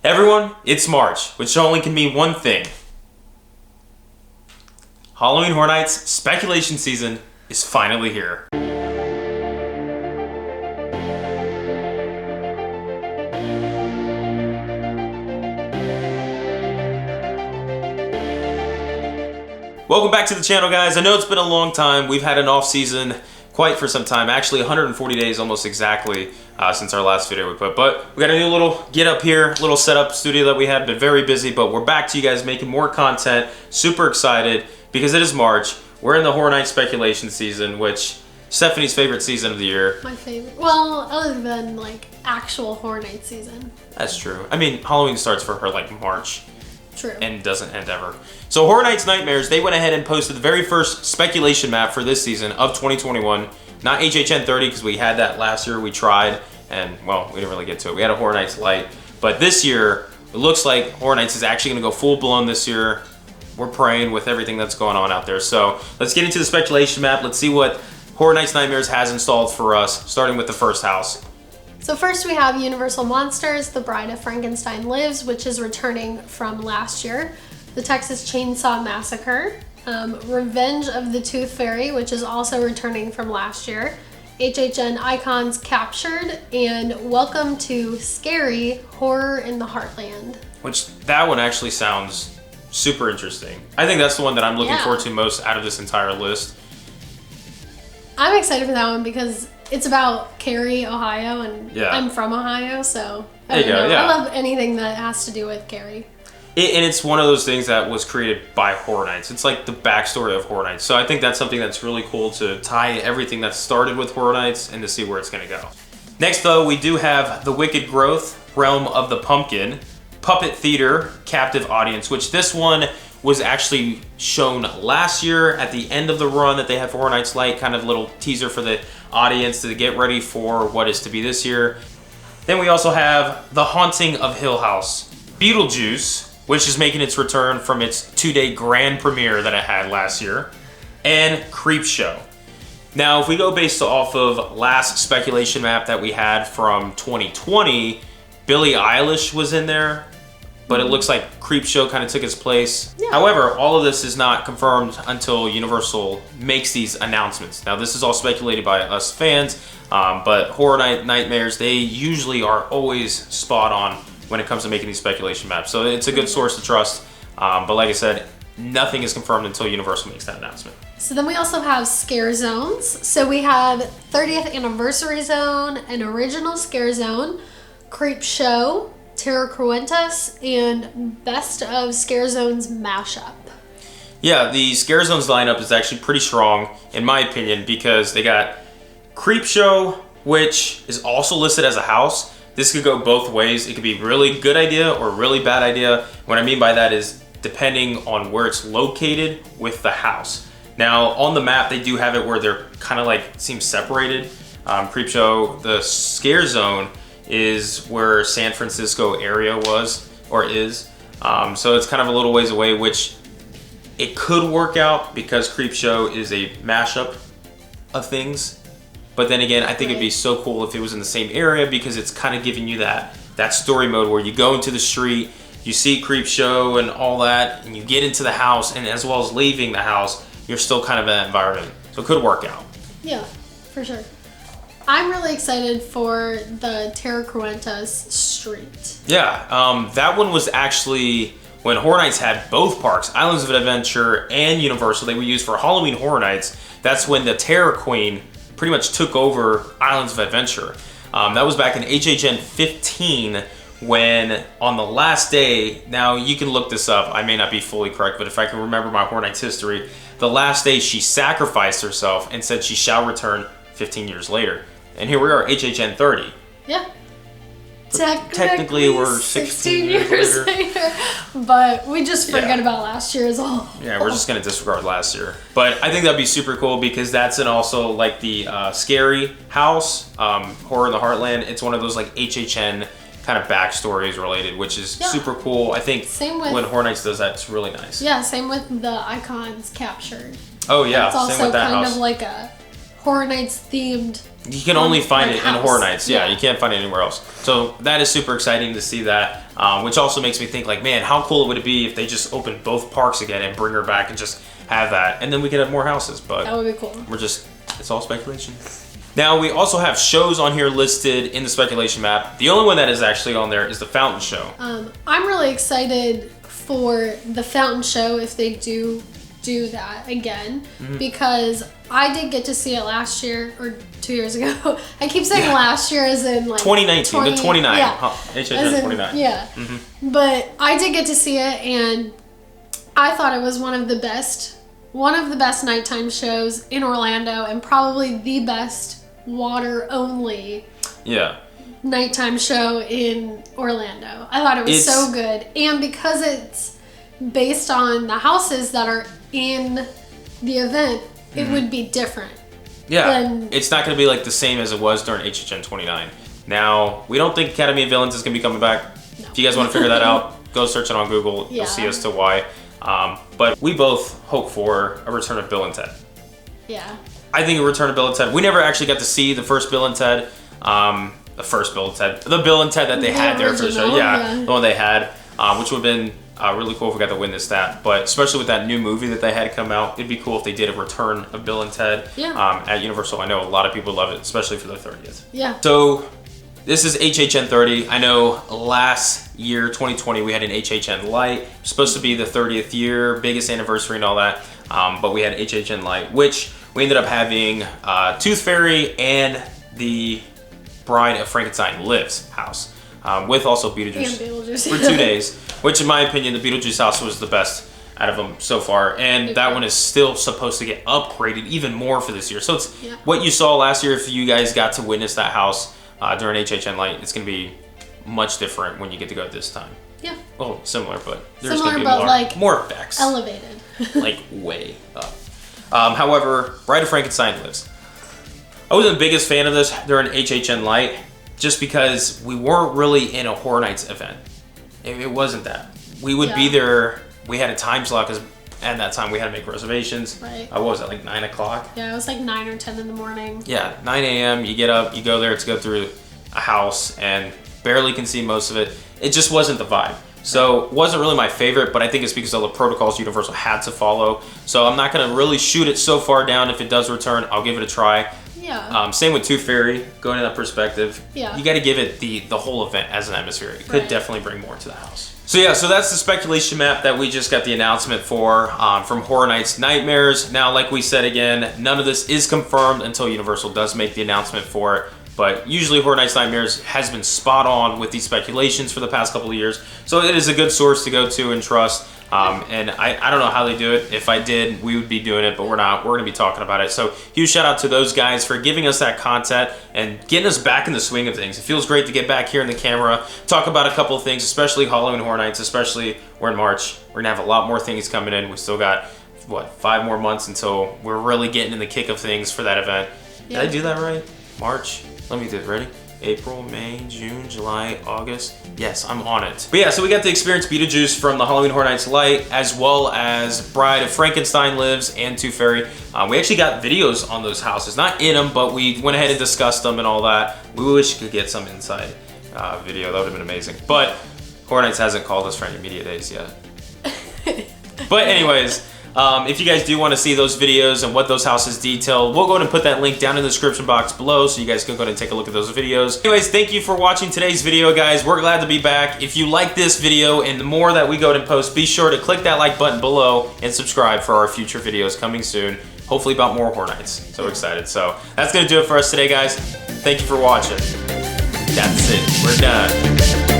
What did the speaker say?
Everyone, it's March, which only can mean one thing. Halloween Horror Nights speculation season is finally here. Welcome back to the channel, guys. I know it's been a long time. We've had an off season quite for some time, actually 140 days almost exactly since our last video we put. But we got a new little get up here, little setup studio that we had, been very busy, but we're back to you guys making more content. Super excited because it is March. We're in the Horror Night speculation season, which Stephanie's favorite season of the year. My favorite. Well, other than like actual Horror Night season. That's true. I mean, Halloween starts for her like March. True. And doesn't end ever. So Horror Nights Nightmares, they went ahead and posted the very first speculation map for this season of 2021. Not HHN30 because we had that last year. We tried and, well, we didn't really get to it. We had a Horror Nights Lite. But this year, it looks like Horror Nights is actually going to go full blown this year. We're praying with everything that's going on out there. So let's get into the speculation map. Let's see what Horror Nights Nightmares has installed for us, starting with the first house. So first we have Universal Monsters, The Bride of Frankenstein Lives, which is returning from last year. The Texas Chainsaw Massacre. Revenge of the Tooth Fairy, which is also returning from last year. HHN Icons Captured, and Welcome to Scary Horror in the Heartland. Which, that one actually sounds super interesting. I think that's the one that I'm looking forward to most out of this entire list. I'm excited for that one because it's about Cary, Ohio, and yeah. I'm from Ohio, so I love anything that has to do with Cary. And it's one of those things that was created by Horror Nights. It's like the backstory of Horror Nights. So I think that's something that's really cool to tie everything that started with Horror Nights and to see where it's going to go. Next, though, we do have The Wicked Growth, Realm of the Pumpkin, Puppet Theater, Captive Audience, which this one was actually shown last year at the end of the run that they had for Horror Nights Lite, kind of little teaser for the audience to get ready for what is to be this year. Then we also have The Haunting of Hill House, Beetlejuice, which is making its return from its 2-day grand premiere that it had last year, and Creepshow. Now, if we go based off of last speculation map that we had from 2020, Billie Eilish was in there, but it looks like Creepshow kind of took its place. Yeah. However, all of this is not confirmed until Universal makes these announcements. Now, this is all speculated by us fans, but Horror Night Nightmares, they usually are always spot on when it comes to making these speculation maps. So it's a good source to trust. But like I said, nothing is confirmed until Universal makes that announcement. So then we also have Scare Zones. So we have 30th Anniversary Zone, an Original Scare Zone, Creepshow, Terra and Best of Scare Zones mashup. Yeah, the Scare Zones lineup is actually pretty strong, in my opinion, because they got Creepshow, which is also listed as a house. This could go both ways. It could be really good idea or really bad idea. What I mean by that is depending on where it's located with the house. Now, on the map, they do have it where they're kind of like seem separated. Creepshow, the Scare Zone is where San Francisco area was or is. So it's kind of a little ways away, which it could work out because Creepshow is a mashup of things. But then again, I think it'd be so cool if it was in the same area because it's kind of giving you that story mode where you go into the street, you see Creepshow and all that, and you get into the house, and as well as leaving the house, you're still kind of in that environment. So it could work out. Yeah, for sure. I'm really excited for the Terra Street. Yeah, that one was actually when Horror Nights had both parks, Islands of Adventure and Universal. They were used for Halloween Horror Nights. That's when the Terror Queen pretty much took over Islands of Adventure. That was back in HHN15 when on the last day, now you can look this up, I may not be fully correct, but if I can remember my Horror Nights history, the last day she sacrificed herself and said she shall return 15 years later. And here we are, HHN30. Yeah. Technically we're 16 years later. But we just forget about last year as well. Yeah, we're just gonna disregard last year. But I think that'd be super cool because that's in also like the Scary House, Horror in the Heartland. It's one of those like HHN kind of backstories related, which is super cool. I think when Horror Nights does that, it's really nice. Yeah, same with the Icons Captured. Oh yeah, it's also same with that kind house. of like a Horror Nights themed You can only find like it in house. Horror Nights. Yeah, you can't find it anywhere else. So that is super exciting to see that, which also makes me think like, man, how cool would it be if they just opened both parks again and bring her back and just have that, and then we could have more houses. But that would be cool. It's all speculation. Now we also have shows on here listed in the speculation map. The only one that is actually on there is the Fountain Show. I'm really excited for the Fountain Show if they do that again, because I did get to see it last year or 2 years ago. I keep saying last year as in like 2019, the 29, HHN 29. Yeah, but I did get to see it, and I thought it was one of the best nighttime shows in Orlando, and probably the best water only nighttime show in Orlando. I thought it was so good, and because it's based on the houses that are in the event, it would be different. Yeah, it's not going to be like the same as it was during HHN 29. Now, we don't think Academy of Villains is going to be coming back. No. If you guys want to figure that out, go search it on Google. You'll see as to why. But we both hope for a return of Bill and Ted. Yeah. I think a return of Bill and Ted. We never actually got to see the first Bill and Ted. The first Bill and Ted. The Bill and Ted that they had there for the show. Yeah, the one they had, which would have been really cool if we got to witness that. But especially with that new movie that they had come out, it'd be cool if they did a return of Bill and Ted at Universal. I know a lot of people love it, especially for the 30th. Yeah. So this is HHN 30. I know last year, 2020, we had an HHN Light. Supposed to be the 30th year, biggest anniversary and all that. But we had HHN Light, which we ended up having Tooth Fairy and the Bride of Frankenstein Lives house. With also Beetlejuice for 2 days, which in my opinion, the Beetlejuice house was the best out of them so far. And that one is still supposed to get upgraded even more for this year. So it's what you saw last year. If you guys got to witness that house during HHN Light, it's going to be much different when you get to go this time. Yeah. Well, similar, but there's going to be more effects. Elevated. Like way up. However, Bride of Frankenstein Lives. I wasn't the biggest fan of this during HHN Light, just because we weren't really in a Horror Nights event. It wasn't that. We would be there. We had a time slot because at that time we had to make reservations. Right. What was it, like 9 o'clock? Yeah, it was like 9 or 10 in the morning. Yeah, 9 a.m. You get up, you go there to go through a house and barely can see most of it. It just wasn't the vibe. So it wasn't really my favorite, but I think it's because of the protocols Universal had to follow. So I'm not going to really shoot it so far down. If it does return, I'll give it a try. Yeah. Same with Tooth Fairy, going in that perspective. Yeah. You got to give it the whole event as an atmosphere. It could definitely bring more to the house. So yeah, so that's the speculation map that we just got the announcement for from Horror Nights Nightmares. Now, like we said again, none of this is confirmed until Universal does make the announcement for it. But usually Horror Nights Nightmares has been spot on with these speculations for the past couple of years. So it is a good source to go to and trust. And I don't know how they do it. If I did, we would be doing it, but we're not. We're going to be talking about it. So huge shout out to those guys for giving us that content and getting us back in the swing of things. It feels great to get back here in the camera, talk about a couple of things, especially Halloween Horror Nights, especially we're in March. We're going to have a lot more things coming in. We still got, what, 5 more months until we're really getting in the kick of things for that event. Did I do that right? March? Let me do it. Ready? April, May, June, July, August. Yes, I'm on it. But yeah, so we got to experience Beetlejuice from the Halloween Horror Nights Light, as well as Bride of Frankenstein Lives and Tooth Fairy. We actually got videos on those houses. Not in them, but we went ahead and discussed them and all that. We wish we could get some inside video. That would have been amazing. But Horror Nights hasn't called us for any media days yet. But anyways, if you guys do want to see those videos and what those houses detail, we'll go ahead and put that link down in the description box below so you guys can go ahead and take a look at those videos. Anyways, thank you for watching today's video, guys. We're glad to be back. If you like this video and the more that we go ahead and post, be sure to click that like button below and subscribe for our future videos coming soon. Hopefully about more Horror Nights. So excited. So that's going to do it for us today, guys. Thank you for watching. That's it. We're done.